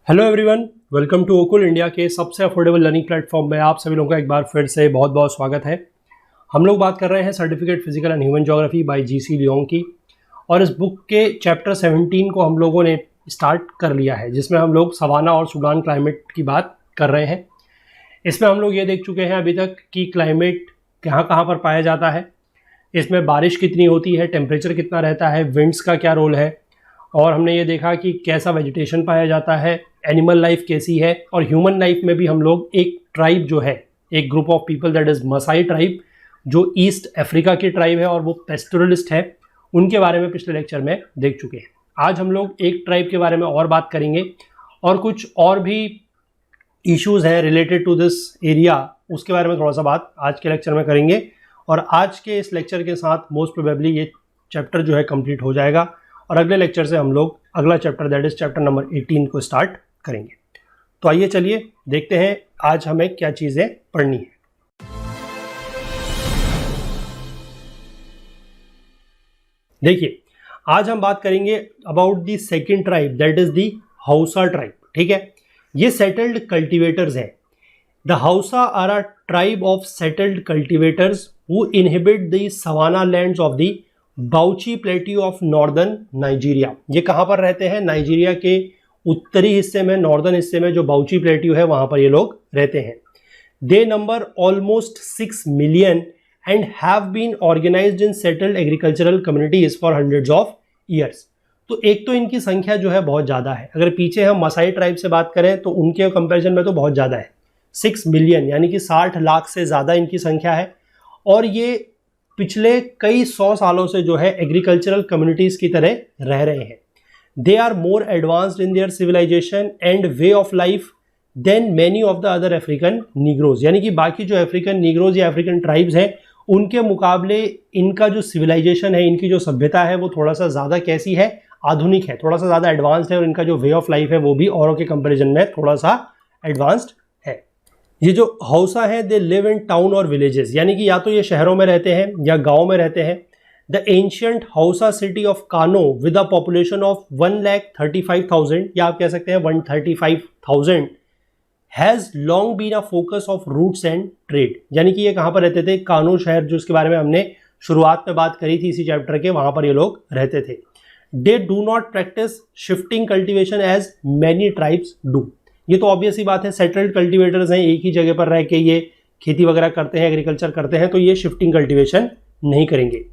Hello everyone, welcome to Okul India के सबसे affordable learning platform में आप सभी लोगों का एक बार फिर से बहुत बहुत स्वागत है। हम लोग बात कर रहे हैं certificate physical and human geography bye GC Leong की, और इस बुक के चैप्टर 17 को हम लोगों ने स्टार्ट कर लिया है, जिसमें हम लोग सवाना और सूडान क्लाइमेट की बात कर रहे हैं। इसमें हम लोग ये देख चुके हैं अभी तक कि क्लाइमेट कहाँ कहाँ पर पाया जाता है, इसमें बारिश कितनी होती है, टेम्परेचर कितना रहता है, विंड्स का क्या रोल है, और हमने ये देखा कि कैसा वेजिटेशन पाया जाता है, एनिमल लाइफ कैसी है, और ह्यूमन लाइफ में भी हम लोग एक ट्राइब जो है, एक group of people that is Maasai tribe, जो ईस्ट अफ्रीका की ट्राइब है और वो पेस्टोरलिस्ट है, उनके बारे में पिछले लेक्चर में देख चुके हैं। आज हम लोग एक ट्राइब के बारे में और बात करेंगे और कुछ और भी इश्यूज़ हैं रिलेटेड टू दिस एरिया, उसके बारे में थोड़ा सा बात आज के लेक्चर में करेंगे। और आज के इस लेक्चर के साथ मोस्ट प्रोबेबली ये चैप्टर जो है कंप्लीट हो जाएगा और अगले लेक्चर से हम लोग अगला chapter that is chapter number 18 को स्टार्ट करेंगे। तो आइए चलिए देखते हैं आज हमें क्या चीज़ें पढ़नी है। देखिए, आज हम बात करेंगे about the second tribe that is the Hausa tribe. ठीक है, ये सेटल्ड कल्टिवेटर्स हैं। The Hausa are a tribe of settled cultivators who inhibit the savanna lands of the Bauchi plateau of northern Nigeria. ये कहाँ पर रहते हैं? Nigeria के उत्तरी हिस्से में, नॉर्दर्न हिस्से में जो बाउची प्लेट्यू है वहाँ पर ये लोग रहते हैं। They number almost 6 million and have been organised in settled agricultural communities for hundreds of years. तो एक तो इनकी संख्या जो है बहुत ज़्यादा है। अगर पीछे हम मसाई ट्राइब से बात करें तो उनके कंपेरिजन में तो बहुत ज़्यादा है। 6 मिलियन यानी कि 60 लाख से ज़्यादा इनकी संख्या है, और ये पिछले कई 100 सालों से जो है एग्रीकल्चरल कम्युनिटीज़ की तरह रह रहे हैं। They are more advanced in their civilization and way of life than many of the other African Negroes. यानी कि बाकी जो अफ्रीकन नीग्रोज या अफ्रीकन ट्राइब्स हैं उनके मुकाबले इनका जो सिविलाइजेशन है, इनकी जो सभ्यता है वो थोड़ा सा ज़्यादा कैसी है? आधुनिक है, थोड़ा सा ज़्यादा एडवांस्ड है, और इनका जो वे ऑफ लाइफ है वो भी औरों के कंपेरिजन में थोड़ा सा एडवांस्ड है। ये जो हौसा है दे लिव इन टाउन और विलेजेस, यानी कि या तो ये शहरों में रहते हैं या गाँव में रहते हैं। The ancient Hausa city of Kano with a population of 1,35,000 या आप कह सकते हैं 135,000 has long been a focus of routes and trade. यानी कि ये कहाँ पर रहते थे? कानो शहर, जो इसके बारे में हमने शुरुआत में बात करी थी इसी चैप्टर के, वहाँ पर ये लोग रहते थे। They do not practise shifting cultivation as many tribes do. ये तो ऑब्वियस ही बात है, सेटल्ड कल्टिवेटर्स हैं, एक ही जगह पर रह के ये खेती वगैरह करते हैं, एग्रीकल्चर करते हैं, तो ये शिफ्टिंग कल्टिवेशन नहीं करेंगे।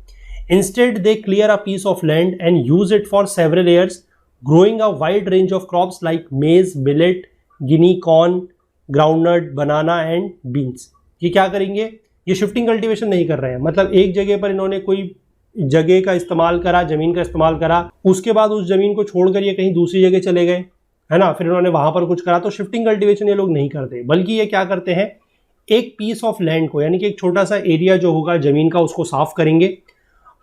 Instead they clear a piece of land and use it for several years, growing a wide range of crops like maize, millet, guinea corn, groundnut, banana and beans. ये क्या करेंगे? ये शिफ्टिंग कल्टिवेशन नहीं कर रहे हैं, मतलब एक जगह पर इन्होंने कोई जगह का इस्तेमाल करा, जमीन का इस्तेमाल करा, उसके बाद उस जमीन को छोड़कर ये कहीं दूसरी जगह चले गए, है ना, फिर इन्होंने वहां पर कुछ करा। तो शिफ्टिंग कल्टिवेशन ये लोग नहीं करते, बल्कि ये क्या करते हैं? एक पीस ऑफ लैंड को, यानी कि एक छोटा सा एरिया जो होगा जमीन का, उसको साफ करेंगे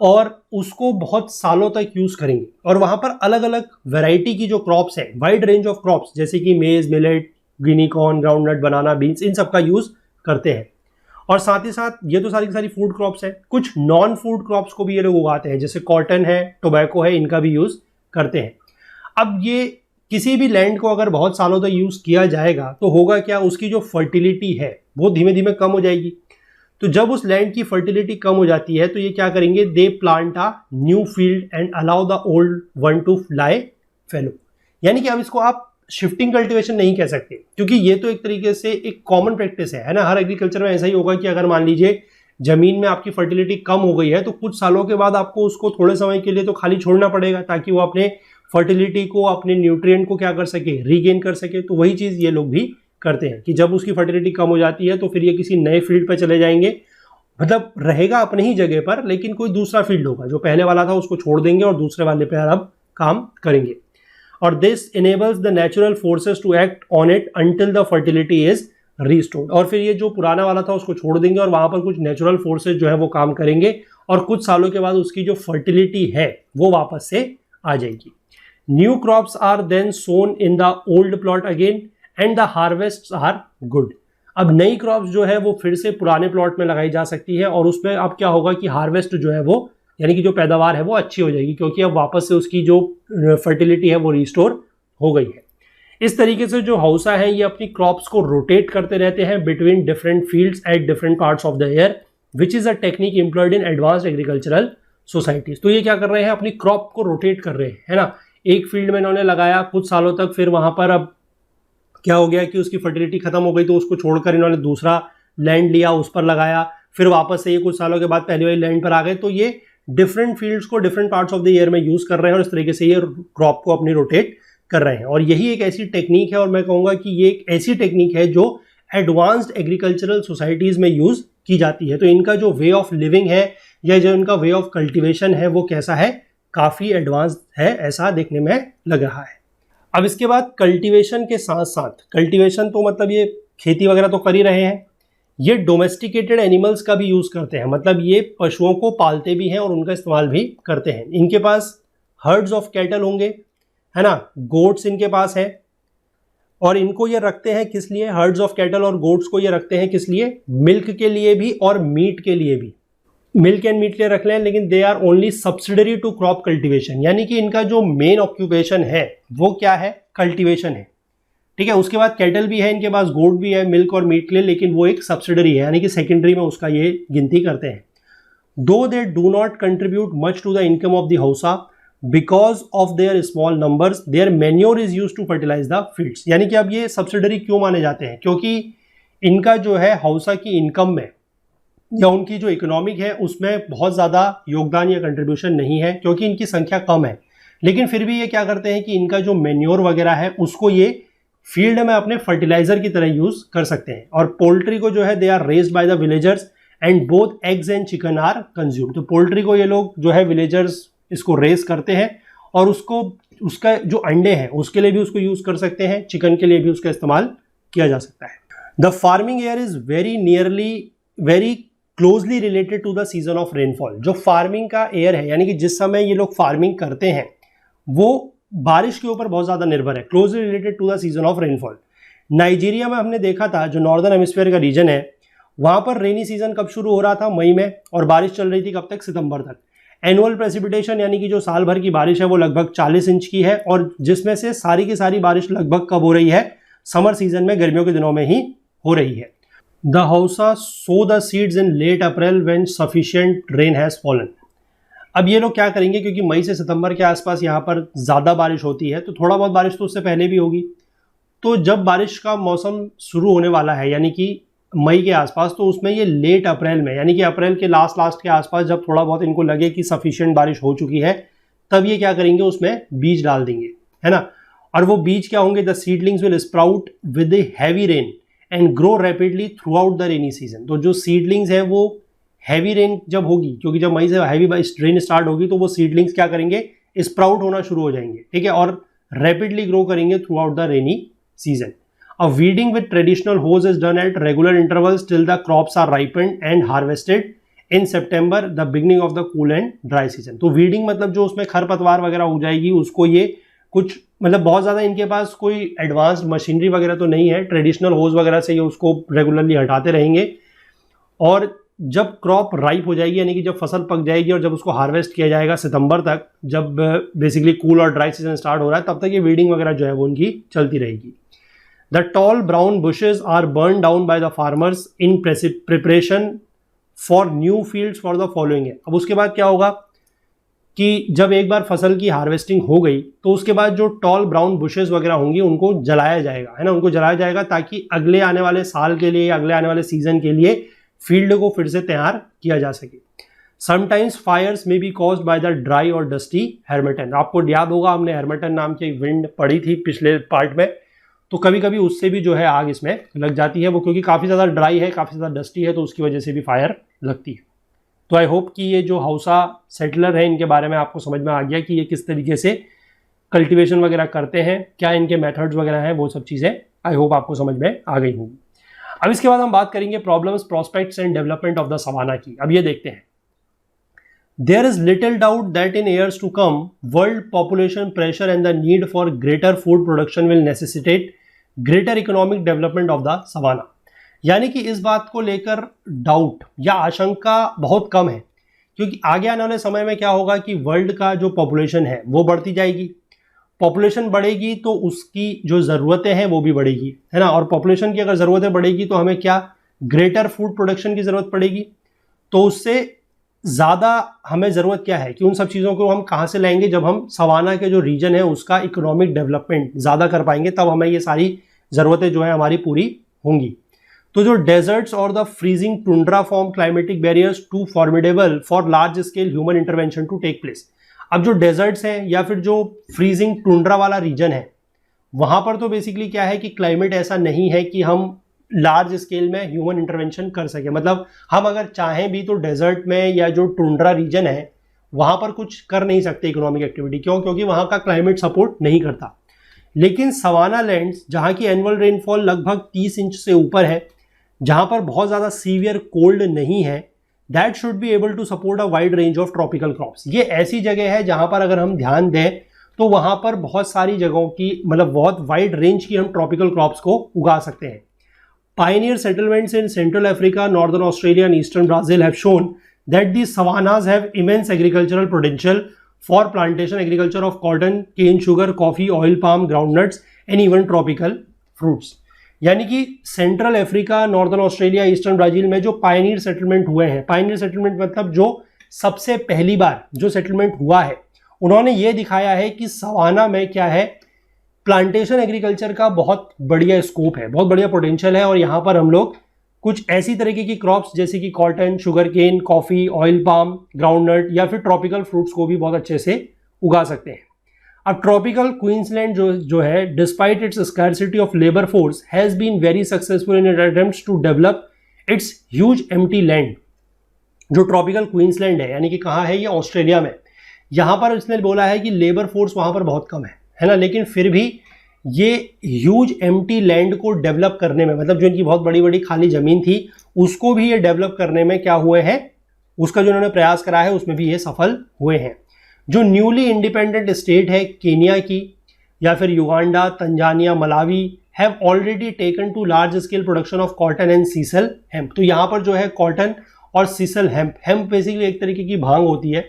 और उसको बहुत सालों तक यूज करेंगे, और वहां पर अलग अलग वैरायटी की जो क्रॉप्स है, वाइड रेंज ऑफ क्रॉप्स, जैसे कि मेज, मिलेट, गिनी कॉर्न, ग्राउंडनट, बनाना, बीन्स, इन सब का यूज करते हैं। और साथ ही साथ ये तो सारी की सारी फूड क्रॉप्स हैं, कुछ नॉन फूड क्रॉप्स को भी ये लोग उगाते हैं, जैसे कॉटन है, टोबैको है, इनका भी यूज करते हैं। अब ये किसी भी लैंड को अगर बहुत सालों तक यूज किया जाएगा तो होगा क्या? उसकी जो फर्टिलिटी है वो धीमे धीमे कम हो जाएगी। तो जब उस लैंड की फर्टिलिटी कम हो जाती है तो ये क्या करेंगे? They plant a new field and allow the old one to lie fallow. यानी कि अब इसको आप शिफ्टिंग कल्टिवेशन नहीं कह सकते, क्योंकि ये तो एक तरीके से एक कॉमन प्रैक्टिस है ना। हर एग्रीकल्चर में ऐसा ही होगा कि अगर मान लीजिए जमीन में आपकी फर्टिलिटी कम हो गई है तो कुछ सालों के बाद आपको उसको थोड़े समय के लिए तो खाली छोड़ना पड़ेगा, ताकि वो अपने फर्टिलिटी को, अपने न्यूट्रिएंट को क्या कर सके? रीगेन कर सके। तो वही चीज़ ये लोग भी करते हैं कि जब उसकी फर्टिलिटी कम हो जाती है तो फिर ये किसी नए फील्ड पर चले जाएंगे, मतलब रहेगा अपनी ही जगह पर, लेकिन कोई दूसरा फील्ड होगा, जो पहले वाला था उसको छोड़ देंगे और दूसरे वाले पे अब काम करेंगे। और this enables the natural forces to act on it until the fertility is restored. और फिर ये जो पुराना वाला था उसको छोड़ देंगे और वहां पर कुछ नेचुरल फोर्सेस जो है वो काम करेंगे, और कुछ सालों के बाद उसकी जो फर्टिलिटी है वो वापस से आ जाएगी। New crops are then sown in the old plot again and the harvest are good. अब नई क्रॉप्स जो है वो फिर से पुराने प्लॉट में लगाई जा सकती है, और उसमें अब क्या होगा कि हार्वेस्ट जो है वो, यानी कि जो पैदावार है वो अच्छी हो जाएगी, क्योंकि अब वापस से उसकी जो फर्टिलिटी है वो रिस्टोर हो गई है। इस तरीके से जो हौसा है ये अपनी क्रॉप्स को रोटेट करते रहते हैं between different fields at different parts of the year, which is a technique employed in advanced agricultural societies. तो ये क्या कर रहे हैं, अपनी क्रॉप को रोटेट कर रहे हैं, है ना। एक फील्ड में इन्होंने लगाया कुछ सालों तक, फिर वहां पर अब क्या हो गया कि उसकी फर्टिलिटी खत्म हो गई, तो उसको छोड़कर इन्होंने दूसरा लैंड लिया, उस पर लगाया, फिर वापस से ये कुछ सालों के बाद पहले वाली लैंड पर आ गए। तो ये डिफरेंट फील्ड्स को different parts of the year में यूज कर रहे हैं और इस तरीके से ये क्रॉप को अपनी रोटेट कर रहे हैं। और यही एक ऐसी टेक्निक है, और मैं कहूंगा कि ये एक ऐसी टेक्निक है जो एडवांस्ड एग्रीकल्चरल सोसाइटीज में यूज की जाती है। तो इनका जो वे ऑफ लिविंग है या जो इनका वे ऑफ कल्टीवेशन है वो कैसा है, काफी एडवांस्ड है, ऐसा देखने में लग रहा है। अब इसके बाद कल्टीवेशन के साथ साथ, कल्टीवेशन तो मतलब ये खेती वगैरह तो कर ही रहे हैं, ये डोमेस्टिकेटेड एनिमल्स का भी यूज करते हैं, मतलब ये पशुओं को पालते भी हैं और उनका इस्तेमाल भी करते हैं। इनके पास हर्ड्स ऑफ कैटल होंगे, है ना, गोट्स इनके पास है, और इनको ये रखते हैं किस लिए, हर्ड्स ऑफ कैटल और गोट्स को ये रखते हैं किस लिए, मिल्क के लिए भी और मीट के लिए भी। मिल्क एंड मीट के लिए रख लें, लेकिन they are only subsidiary to crop cultivation, यानी कि इनका जो मेन ऑक्यूपेशन है वो क्या है, कल्टीवेशन है, ठीक है। उसके बाद कैटल भी है इनके पास, गोट भी है मिल्क और मीट के लिए, लेकिन वो एक सब्सिडरी है, यानी कि सेकेंडरी में उसका ये गिनती करते हैं। Though they do not contribute much to the income of the Hausa because of their small numbers, their manure is use to fertilize the fields. यानी कि अब ये सब्सिडरी क्यों माने जाते हैं, क्योंकि इनका जो है हौसा की इनकम में या उनकी जो इकोनॉमिक है उसमें बहुत ज़्यादा योगदान या कंट्रीब्यूशन नहीं है, क्योंकि इनकी संख्या कम है। लेकिन फिर भी ये क्या करते हैं कि इनका जो मैन्योर वगैरह है उसको ये फील्ड में अपने फर्टिलाइजर की तरह यूज कर सकते हैं। और पोल्ट्री को जो है they are raised by the villagers and both eggs and chicken are consumed. तो पोल्ट्री को ये लोग जो है विलेजर्स इसको रेस करते हैं और उसको, उसका जो अंडे हैं उसके लिए भी उसको यूज कर सकते हैं, चिकन के लिए भी उसका इस्तेमाल किया जा सकता है। The farming year is very closely related to the season of rainfall. जो फार्मिंग का एयर है, यानी कि जिस समय ये लोग फार्मिंग करते हैं वो बारिश के ऊपर बहुत ज़्यादा निर्भर है, closely related to the season of rainfall. Nigeria में हमने देखा था, जो नॉर्दर्न हेमिस्फीयर का रीजन है, वहाँ पर रेनी सीजन कब शुरू हो रहा था, मई में, और बारिश चल रही थी कब तक, सितंबर तक। एनुअल प्रेसिपिटेशन यानी कि जो साल भर की बारिश है वो लगभग 40 इंच की है, और जिसमें से सारी की सारी बारिश लगभग कब हो रही है, समर सीजन में, गर्मियों के दिनों में ही हो रही है। The Hausa sow the seeds in late April when sufficient rain has fallen. अब ये लोग क्या करेंगे, क्योंकि मई से सितंबर के आसपास यहाँ पर ज़्यादा बारिश होती है, तो थोड़ा बहुत बारिश तो उससे पहले भी होगी। तो जब बारिश का मौसम शुरू होने वाला है, यानी कि मई के आसपास, तो उसमें ये लेट अप्रैल में, यानी कि अप्रैल के लास्ट के आसपास, जब थोड़ा बहुत इनको लगे कि सफिशिएंट बारिश हो चुकी है, तब ये क्या करेंगे, उसमें बीज डाल देंगे, है ना। और वो बीज क्या होंगे, the seedlings will sprout with a heavy rain and grow rapidly through out the rainy season. तो जो सीडलिंग्स है वो हैवी रेन जब होगी, क्योंकि जब मई से हैवी रेन स्टार्ट होगी, तो वो सीडलिंग्स क्या करेंगे, स्प्राउट होना शुरू हो जाएंगे, ठीक है, और रैपिडली ग्रो करेंगे throughout the rainy season. A weeding with traditional hoes is done at regular intervals till the crops are ripened and harvested in September, the beginning of the cool and dry season. तो weeding मतलब जो उसमें खरपतवार वगैरह हो जाएगी, उसको ये कुछ, मतलब बहुत ज़्यादा इनके पास कोई एडवांस्ड मशीनरी वगैरह तो नहीं है, ट्रेडिशनल होज वगैरह से ये उसको रेगुलरली हटाते रहेंगे। और जब क्रॉप राइप हो जाएगी, यानी कि जब फसल पक जाएगी और जब उसको हार्वेस्ट किया जाएगा सितंबर तक, जब बेसिकली कूल और ड्राई सीजन स्टार्ट हो रहा है, तब तक ये वीडिंग वगैरह जो है वो उनकी चलती रहेगी। The tall brown bushes are burn down by the farmers in preparation for new fields for the following year. अब उसके बाद क्या होगा कि जब एक बार फसल की हार्वेस्टिंग हो गई, तो उसके बाद जो टॉल ब्राउन बुशेस वगैरह होंगी उनको जलाया जाएगा, है ना, उनको जलाया जाएगा, ताकि अगले आने वाले साल के लिए, अगले आने वाले सीजन के लिए फील्ड को फिर से तैयार किया जा सके। समटाइम्स फायर्स में B caused by the dry और डस्टी हैर्मेटन। आपको याद होगा, हमने हैर्मेटन नाम की एक विंड पढ़ी थी पिछले पार्ट में, तो कभी कभी उससे भी जो है आग इसमें लग जाती है, वो क्योंकि काफ़ी ज़्यादा ड्राई है, काफ़ी ज़्यादा डस्टी है, तो उसकी वजह से भी फायर लगती है। तो आई होप कि ये जो हौसा सेटलर है इनके बारे में आपको समझ में आ गया कि ये किस तरीके से कल्टीवेशन वगैरह करते हैं, क्या इनके मेथड्स वगैरह हैं, वो सब चीज़ें आई होप आपको समझ में आ गई होंगी। अब इसके बाद हम बात करेंगे problems, prospects and development of the savanna की। अब ये देखते हैं, there is little doubt that in years to come world population pressure and the need for greater food production will necessitate greater economic development of the savanna. यानी कि इस बात को लेकर डाउट या आशंका बहुत कम है, क्योंकि आगे आने वाले समय में क्या होगा कि वर्ल्ड का जो पॉपुलेशन है वो बढ़ती जाएगी, पॉपुलेशन बढ़ेगी तो उसकी जो ज़रूरतें हैं वो भी बढ़ेगी, है ना। और पॉपुलेशन की अगर ज़रूरतें बढ़ेगी तो हमें क्या, ग्रेटर फूड प्रोडक्शन की ज़रूरत पड़ेगी। तो उससे ज़्यादा हमें ज़रूरत क्या है कि उन सब चीज़ों को हम कहाँ से लाएंगे, जब हम सवाना के जो रीजन है उसका इकोनॉमिक डेवलपमेंट ज़्यादा कर पाएंगे, तब हमें ये सारी ज़रूरतें जो है हमारी पूरी होंगी। तो जो डेजर्ट्स और the freezing tundra form climatic barriers too formidable for large scale human intervention to take place. अब जो डेजर्ट्स हैं या फिर जो फ्रीजिंग टुंड्रा वाला रीजन है, वहाँ पर तो बेसिकली क्या है कि क्लाइमेट ऐसा नहीं है कि हम लार्ज स्केल में ह्यूमन इंटरवेंशन कर सके। मतलब हम अगर चाहें भी तो डेजर्ट में या जो टुंड्रा रीजन है वहाँ पर कुछ कर नहीं सकते इकोनॉमिक एक्टिविटी। क्यों? क्योंकि वहाँ का क्लाइमेट सपोर्ट नहीं करता। लेकिन सवाना लैंड्स जहाँ की एनुअल रेनफॉल लगभग 30 इंच से ऊपर है, जहाँ पर बहुत ज़्यादा सीवियर कोल्ड नहीं है, that should be able to support a wide range of tropical crops. ये ऐसी जगह है जहाँ पर अगर हम ध्यान दें तो वहाँ पर बहुत सारी जगहों की, मतलब बहुत वाइड रेंज की हम ट्रॉपिकल क्रॉप्स को उगा सकते हैं। Pioneer settlements in Central Africa, Northern Australia and Eastern Brazil have shown that these savannas have immense agricultural potential for plantation agriculture of cotton, cane, sugar, coffee, oil palm, groundnuts and even tropical fruits। यानी कि central Africa, northern Australia, eastern Brazil में जो Pioneer settlement हुए हैं, Pioneer settlement मतलब जो सबसे पहली बार जो सेटलमेंट हुआ है, उन्होंने ये दिखाया है कि सवाना में क्या है, प्लांटेशन एग्रीकल्चर का बहुत बढ़िया स्कोप है, बहुत बढ़िया पोटेंशियल है। और यहाँ पर हम लोग कुछ ऐसी तरीके की क्रॉप्स जैसे कि cotton, sugar cane, coffee, oil palm, groundnut या फिर ट्रॉपिकल फ्रूट्स को भी बहुत अच्छे से उगा सकते हैं। अब ट्रॉपिकल क्वींसलैंड जो है, despite its scarcity of labour force, has been very successful in it attempts to develop its huge empty land. जो ट्रॉपिकल क्वींसलैंड है, यानी कि कहाँ है ये, ऑस्ट्रेलिया में। यहाँ पर इसने बोला है कि लेबर फोर्स वहाँ पर बहुत कम है ना, लेकिन फिर भी ये ह्यूज एम्प्टी लैंड को डेवलप करने में, मतलब जो इनकी बहुत बड़ी बड़ी खाली ज़मीन थी उसको भी ये डेवलप करने में क्या हुए हैं, उसका जो इन्होंने प्रयास करा है उसमें भी ये सफल हुए हैं। जो न्यूली इंडिपेंडेंट स्टेट है केनिया की या फिर Uganda, Tanzania, Malawi, have already taken to large scale production of cotton and sisal hemp. तो यहाँ पर जो है कॉटन और सीसल हेम्प, हेम्प बेसिकली एक तरीके की भांग होती है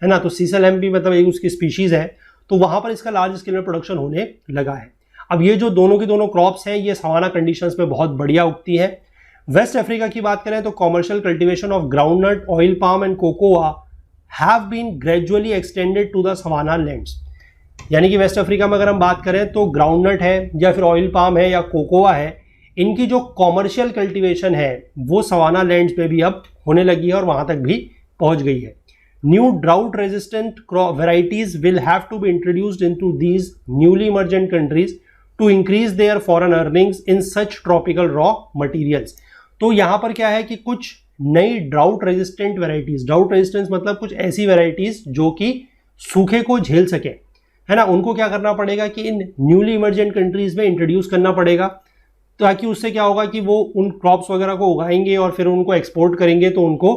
ना, तो सीसल हेम्प भी मतलब एक उसकी स्पीशीज़ है, तो वहाँ पर इसका लार्ज स्केल में प्रोडक्शन होने लगा है। अब ये जो दोनों की दोनों क्रॉप्स हैं ये सवाना कंडीशंस में बहुत बढ़िया उगती है। वेस्ट अफ्रीका की बात करें तो commercial cultivation of groundnut, oil palm and cocoa have been gradually extended to the savanna lands. यानी कि वेस्ट अफ्रीका में अगर हम बात करें तो ग्राउंडनट है या फिर ऑयल पाम है या कोकोआ है, इनकी जो कॉमर्शियल कल्टीवेशन है वो सवाना लैंड्स में भी अब होने लगी है और वहाँ तक भी पहुँच गई है। New drought resistant crop varieties will have to be introduced into these newly emergent countries to increase their foreign earnings in such tropical raw materials। तो यहाँ पर क्या है कि कुछ नई drought resistant varieties, drought resistance मतलब कुछ ऐसी वेराइटीज जो कि सूखे को झेल सके, है ना, उनको क्या करना पड़ेगा कि इन न्यूली इमर्जेंट कंट्रीज में इंट्रोड्यूस करना पड़ेगा, ताकि उससे क्या होगा कि वो उन क्रॉप्स वगैरह को उगाएंगे और फिर उनको एक्सपोर्ट करेंगे तो उनको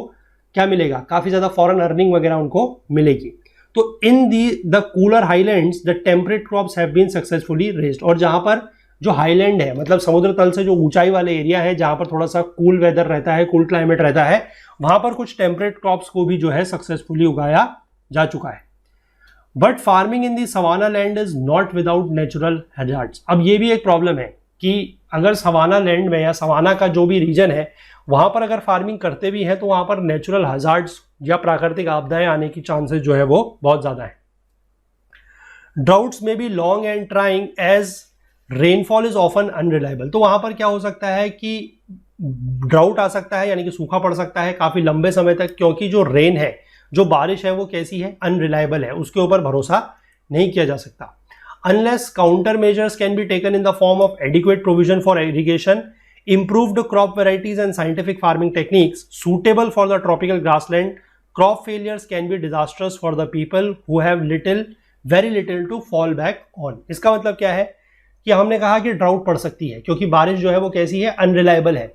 क्या मिलेगा, काफ़ी ज़्यादा फॉरेन अर्निंग वगैरह उनको मिलेगी। तो in the cooler highlands the temperate crops have been successfully raised. और जहाँ पर जो हाईलैंड है मतलब समुद्र तल से जो ऊंचाई वाले एरिया है जहाँ पर थोड़ा सा कूल वेदर रहता है, कूल क्लाइमेट रहता है, वहाँ पर कुछ टेम्परेट क्रॉप्स को भी जो है सक्सेसफुली उगाया जा चुका है। But farming in the savanna land is not without natural hazards. अब ये भी एक प्रॉब्लम है कि अगर सवाना लैंड में या सवाना का जो भी रीजन है वहाँ पर अगर फार्मिंग करते भी हैं तो वहाँ पर नेचुरल हैजार्ड्स या प्राकृतिक आपदाएं आने की चांसेस जो है वो बहुत ज़्यादा है। Droughts may be long and trying as rainfall is often unreliable. तो वहाँ पर क्या हो सकता है कि ड्राउट आ सकता है, यानी कि सूखा पड़ सकता है काफ़ी लंबे समय तक, क्योंकि जो रेन है, जो बारिश है वो कैसी है, अनरिलायबल है, उसके ऊपर भरोसा नहीं किया जा सकता। Unless counter measures can be taken in the form of adequate provision for irrigation, improved crop varieties and scientific farming techniques suitable for the tropical grassland, crop failures can be disastrous for the people who have very little to fall back on। इसका मतलब क्या है कि हमने कहा कि drought पड़ सकती है क्योंकि बारिश जो है वो कैसी है, अनरिलायबल है।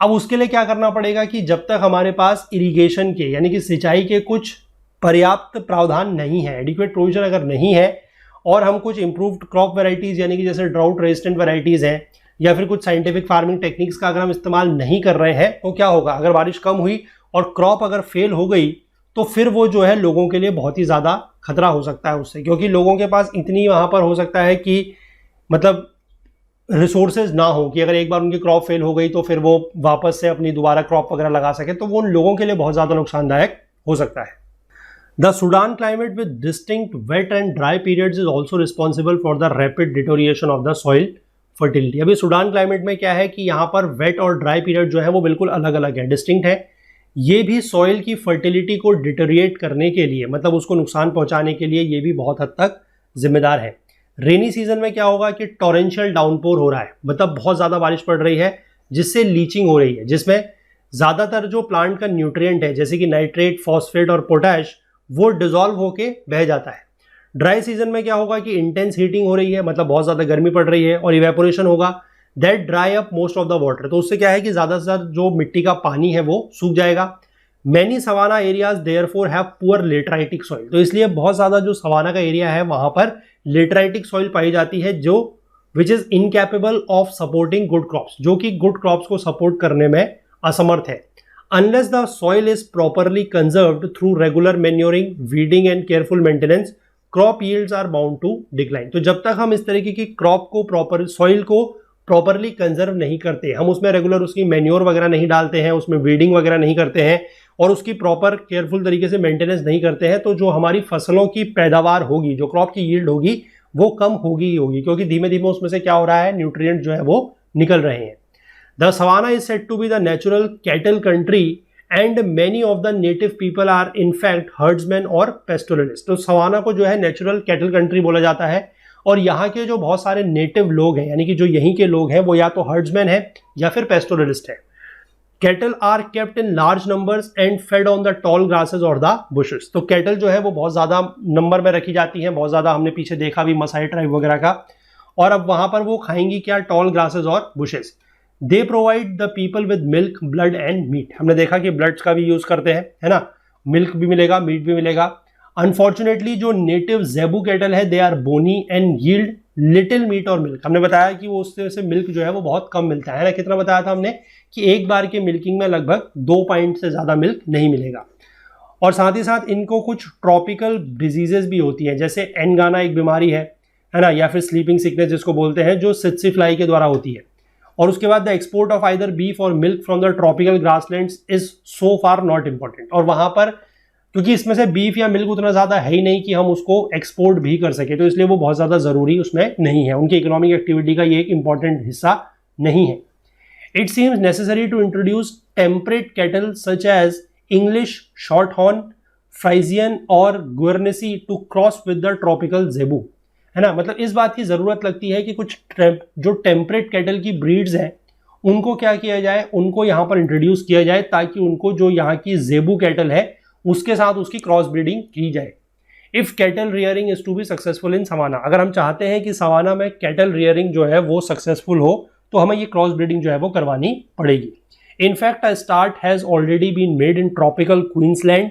अब उसके लिए क्या करना पड़ेगा कि जब तक हमारे पास इरिगेशन के यानी कि सिंचाई के कुछ पर्याप्त प्रावधान नहीं है, एडिक्वेट प्रोविजन अगर नहीं है, और हम कुछ इंप्रूव्ड क्रॉप वेराइटीज़ यानी कि जैसे ड्राउट रेजिस्टेंट वेराइटीज़ हैं या फिर कुछ साइंटिफिक फार्मिंग टेक्निक्स का अगर हम इस्तेमाल नहीं कर रहे हैं तो क्या होगा, अगर बारिश कम हुई और क्रॉप अगर फेल हो गई तो फिर वो जो है लोगों के लिए बहुत ही ज़्यादा खतरा हो सकता है उससे, क्योंकि लोगों के पास इतनी वहाँ पर हो सकता है कि मतलब रिसोर्सेज ना हो कि अगर एक बार उनकी क्रॉप फेल हो गई तो फिर वो वापस से अपनी दोबारा क्रॉप वगैरह लगा सके, तो वो उन लोगों के लिए बहुत ज़्यादा नुकसानदायक हो सकता है। The Sudan climate with distinct wet and dry periods is also responsible for the rapid deterioration of the soil fertility. अभी सुडान क्लाइमेट में क्या है कि यहाँ पर वेट और ड्राई पीरियड जो है वो बिल्कुल अलग अलग है, डिस्टिंक्ट है। ये भी सॉइल की फर्टिलिटी को डिटोरिएट करने के लिए, मतलब उसको नुकसान पहुंचाने के लिए ये भी बहुत हद तक जिम्मेदार है। रेनी सीजन में क्या होगा कि टॉरेंशियल डाउनपोर हो रहा है, मतलब बहुत ज़्यादा बारिश पड़ रही है जिससे लीचिंग हो रही है, जिसमें ज़्यादातर जो प्लांट का न्यूट्रिएंट है जैसे कि नाइट्रेट, फॉस्फेट और पोटैश वो डिजॉल्व होके बह जाता है। ड्राई सीजन में क्या होगा कि इंटेंस हीटिंग हो रही है, मतलब बहुत ज़्यादा गर्मी पड़ रही है और इवेपोरेशन होगा, that dry up most of the water. तो उससे क्या है कि ज़्यादा से ज़्यादा जो मिट्टी का पानी है वो सूख जाएगा। Many savanna areas therefore have poor lateritic soil. तो इसलिए बहुत ज़्यादा जो सवाना का एरिया है वहाँ पर लेटराइटिक सॉइल पाई जाती है जो which is incapable of supporting good crops, जो कि गुड क्रॉप्स को सपोर्ट करने में असमर्थ है। Unless the soil is properly conserved through regular manuring, weeding and careful maintenance, crop yields are bound to decline. तो जब तक हम इस तरीके की क्रॉप को प्रॉपर, सॉइल को प्रॉपरली कंजर्व नहीं करते, हम उसमें रेगुलर उसकी मैन्योर वगैरह नहीं डालते हैं, उसमें वीडिंग वगैरह नहीं करते हैं और उसकी प्रॉपर केयरफुल तरीके से मेंटेनेंस नहीं करते हैं, तो जो हमारी फसलों की पैदावार होगी, जो क्रॉप की यील्ड होगी वो कम होगी ही होगी, क्योंकि धीमे धीमे उसमें से क्या हो रहा है, न्यूट्रिएंट जो है वो निकल रहे हैं। The savanna is said to be the natural cattle country and many of the native people are in fact herdsmen और पेस्टोरलिस्ट। तो सवाना को जो है नेचुरल कैटल कंट्री बोला जाता है और यहाँ के जो बहुत सारे नेटिव लोग हैं, यानी कि जो यहीं के लोग हैं, वो या तो हर्ड्समैन है या फिर पेस्टोरलिस्ट है। Cattle are kept in large numbers and fed on the tall grasses और द बुशेस। तो कैटल जो है वो बहुत ज़्यादा नंबर में रखी जाती हैं, बहुत ज़्यादा, हमने पीछे देखा भी मसाई ट्राइब वगैरह का, और अब वहाँ पर वो खाएंगी क्या, टॉल ग्रासेस और bushes. They provide the people with milk, blood and meat. हमने देखा कि ब्लड्स का भी यूज़ करते हैं, है ना, मिल्क भी मिलेगा, मीट भी मिलेगा। अनफॉर्चुनेटली जो नेटिव जेबू कैटल है they are bony and yield little meat और मिल्क। हमने बताया कि वो उससे से मिल्क जो है वो बहुत कम मिलता है ना, कितना बताया था हमने कि एक बार के मिल्किंग में लगभग 2 पॉइंट से ज़्यादा मिल्क नहीं मिलेगा। और साथ ही साथ इनको कुछ ट्रॉपिकल डिजीजेज भी होती हैं, जैसे एनगाना एक बीमारी है ना, या फिर स्लीपिंग सिकनेस जिसको बोलते हैं, जो सित्सी फ्लाई के द्वारा होती है। और उसके बाद the export of either beef और milk from the tropical grasslands is so far not important. और वहाँ पर क्योंकि इसमें से बीफ या मिल्क उतना ज़्यादा है ही नहीं कि हम उसको एक्सपोर्ट भी कर सके, तो इसलिए वो बहुत ज़्यादा ज़रूरी उसमें नहीं है, उनकी इकोनॉमिक एक्टिविटी का ये एक इंपॉर्टेंट हिस्सा नहीं है। It seems necessary to introduce temperate cattle such as English shorthorn Friesian, फ्राइजियन और Guernsey to cross with the tropical zebu, है ना। मतलब इस बात की ज़रूरत लगती है कि कुछ जो टेम्परेट कैटल की ब्रीड्स हैं उनको क्या किया जाए, उनको यहाँ पर इंट्रोड्यूस किया जाए, ताकि उनको जो यहाँ की जेबू कैटल है उसके साथ उसकी क्रॉस ब्रीडिंग की जाए। If cattle rearing is to be successful in savanna, अगर हम चाहते हैं कि सवाना में कैटल रियरिंग जो है वो सक्सेसफुल हो तो हमें ये क्रॉस ब्रीडिंग जो है वो करवानी पड़ेगी। In fact a start has already been made in tropical Queensland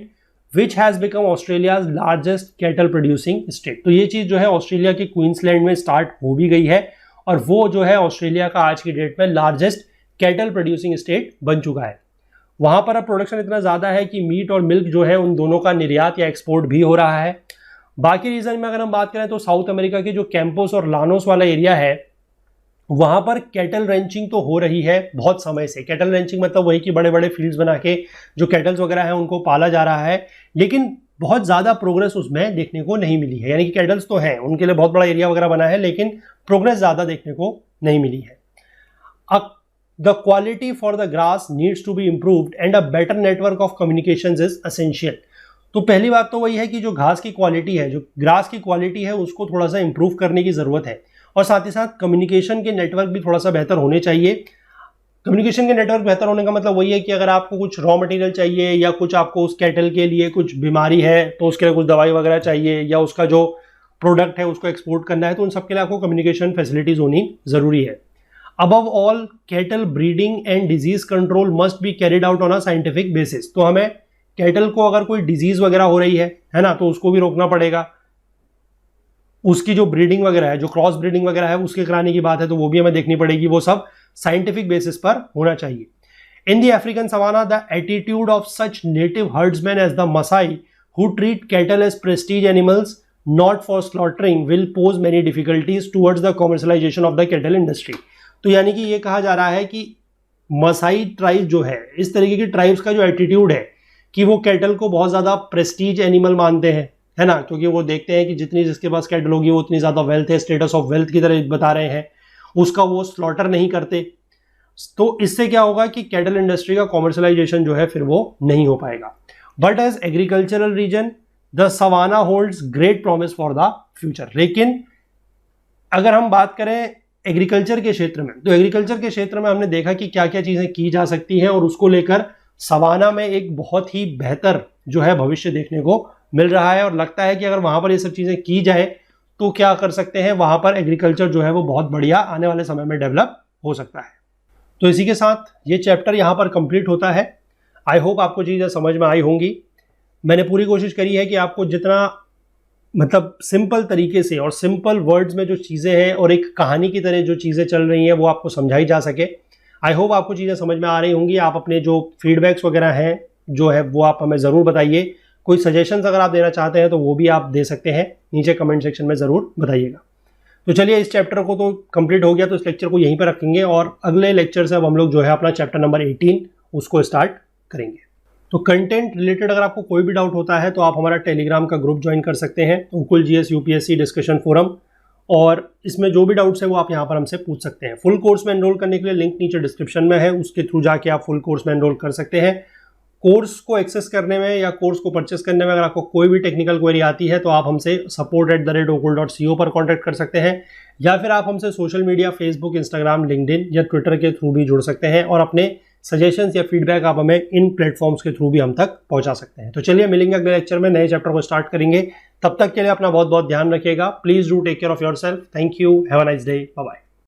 which has become Australia's largest cattle producing state. तो ये चीज़ जो है ऑस्ट्रेलिया के क्वींसलैंड में स्टार्ट हो भी गई है और वो जो है ऑस्ट्रेलिया का आज की डेट में लार्जेस्ट कैटल प्रोड्यूसिंग स्टेट बन चुका है। वहाँ पर अब प्रोडक्शन इतना ज़्यादा है कि मीट और मिल्क जो है उन दोनों का निर्यात या एक्सपोर्ट भी हो रहा है। बाकी रीजन में अगर हम बात करें तो साउथ अमेरिका के जो कैंपोस और लानोस वाला एरिया है वहाँ पर कैटल रेंचिंग तो हो रही है बहुत समय से। कैटल रेंचिंग मतलब वही कि बड़े बड़े फील्ड्स बना के जो कैटल्स वगैरह हैं उनको पाला जा रहा है, लेकिन बहुत ज़्यादा प्रोग्रेस उसमें देखने को नहीं मिली है। यानी कि कैटल्स तो हैं, उनके लिए बहुत बड़ा एरिया वगैरह बना है, लेकिन प्रोग्रेस ज़्यादा देखने को नहीं मिली है। The quality for the grass needs to be improved and a better network of communications is essential। तो पहली बात तो वही है कि जो घास की क्वालिटी है, जो ग्रास की क्वालिटी है, उसको थोड़ा सा इंप्रूव करने की ज़रूरत है और साथ ही साथ कम्युनिकेशन के नेटवर्क भी थोड़ा सा बेहतर होने चाहिए। कम्युनिकेशन के नेटवर्क बेहतर होने का मतलब वही है कि अगर आपको कुछ रॉ मटेरियल चाहिए या कुछ आपको उस कैटल के लिए कुछ बीमारी है तो उसके लिए कुछ दवाई वगैरह चाहिए या उसका जो प्रोडक्ट है उसको एक्सपोर्ट करना है, तो उन सबके लिए आपको कम्युनिकेशन फैसिलिटीज़ होनी ज़रूरी है। Above all, cattle breeding and disease control must be carried out on a scientific basis। तो हमें कैटल को अगर कोई डिजीज वगैरह हो रही है ना, तो उसको भी रोकना पड़ेगा। उसकी जो ब्रीडिंग वगैरह है, जो क्रॉस ब्रीडिंग वगैरह है उसके कराने की बात है तो वो भी हमें देखनी पड़ेगी। वो सब साइंटिफिक बेसिस पर होना चाहिए। In the African savanna, the attitude of such native herdsmen as the Maasai, who treat cattle as prestige animals not for slaughtering, will pose many difficulties towards the commercialization of the cattle industry. तो यानी कि ये कहा जा रहा है कि Masai tribe जो है, इस तरीके की ट्राइब्स का जो एटीट्यूड है कि वो कैटल को बहुत ज़्यादा प्रेस्टीज एनिमल मानते हैं, है ना, क्योंकि वो देखते हैं कि जितनी जिसके पास कैटल होगी वो उतनी ज़्यादा वेल्थ है, स्टेटस ऑफ वेल्थ की तरह बता रहे हैं, उसका वो स्लॉटर नहीं करते। तो इससे क्या होगा कि कैटल इंडस्ट्री का कॉमर्शलाइजेशन जो है फिर वो नहीं हो पाएगा। But as agricultural region the savanna holds great promise for the future. लेकिन अगर हम बात करें एग्रीकल्चर के क्षेत्र में, तो एग्रीकल्चर के क्षेत्र में हमने देखा कि क्या क्या चीज़ें की जा सकती हैं और उसको लेकर सवाना में एक बहुत ही बेहतर जो है भविष्य देखने को मिल रहा है। और लगता है कि अगर वहाँ पर ये सब चीज़ें की जाए तो क्या कर सकते हैं, वहाँ पर एग्रीकल्चर जो है वो बहुत बढ़िया आने वाले समय में डेवलप हो सकता है। तो इसी के साथ ये चैप्टर यहाँ पर कंप्लीट होता है। आई होप आपको चीज़ें समझ में आई होंगी। मैंने पूरी कोशिश करी है कि आपको जितना मतलब सिंपल तरीके से और सिंपल वर्ड्स में जो चीज़ें हैं और एक कहानी की तरह जो चीज़ें चल रही हैं वो आपको समझाई जा सके। आई होप आपको चीज़ें समझ में आ रही होंगी। आप अपने जो फीडबैक्स वगैरह हैं जो है वो आप हमें ज़रूर बताइए। कोई सजेशंस अगर आप देना चाहते हैं तो वो भी आप दे सकते हैं, नीचे कमेंट सेक्शन में ज़रूर बताइएगा। तो चलिए, इस चैप्टर को तो कंप्लीट हो गया, तो इस लेक्चर को यहीं पर रखेंगे और अगले लेक्चर से अब हम लोग जो है अपना चैप्टर नंबर 18 उसको स्टार्ट करेंगे। तो कंटेंट रिलेटेड अगर आपको कोई भी डाउट होता है तो आप हमारा टेलीग्राम का ग्रुप ज्वाइन कर सकते हैं, उकुल जीएस यूपीएससी डिस्कशन फोरम, और इसमें जो भी डाउट्स है वो आप यहाँ पर हमसे पूछ सकते हैं। फुल कोर्स में एनरोल करने के लिए लिंक नीचे डिस्क्रिप्शन में है, उसके थ्रू जाके आप फुल कोर्स में एनरोल कर सकते हैं। कोर्स को एक्सेस करने में या कोर्स को परचेस करने में अगर आपको कोई भी टेक्निकल क्वेरी आती है तो आप हमसे support@okul.co पर कॉन्टैक्ट कर सकते हैं, या फिर आप हमसे social media Facebook, Instagram, LinkedIn या ट्विटर के थ्रू भी जुड़ सकते हैं और अपने सजेशंस या फीडबैक आप हमें इन प्लेटफॉर्म्स के थ्रू भी हम तक पहुंचा सकते हैं। तो चलिए, मिलेंगे अगले लेक्चर में, नए चैप्टर को स्टार्ट करेंगे। तब तक के लिए अपना बहुत बहुत ध्यान रखिएगा। Please do take care of yourself. Thank you, have a nice day, bye bye.